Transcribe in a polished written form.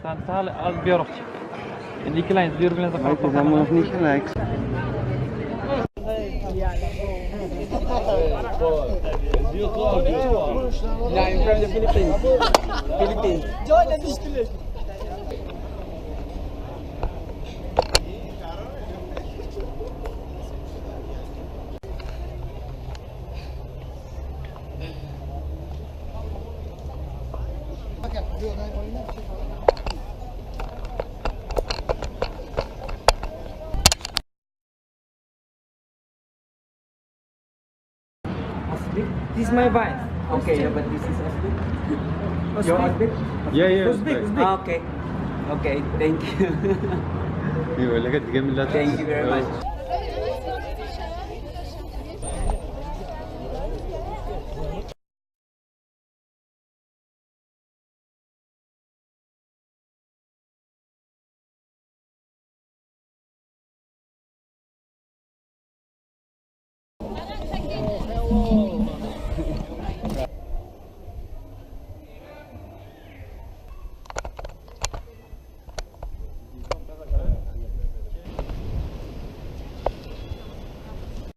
taal als biologie. En die kleine, die organisatie van Het is allemaal nog niet gelijk. Yeah, I'm from the Philippines. Philippines. Join the distillation. This is my wife. Okay, yeah, but this is Uzbek. Your Uzbek? Yeah, Uzbek. Ah, okay. Okay, thank you. ايوه لقيت جميل. Thank you very much.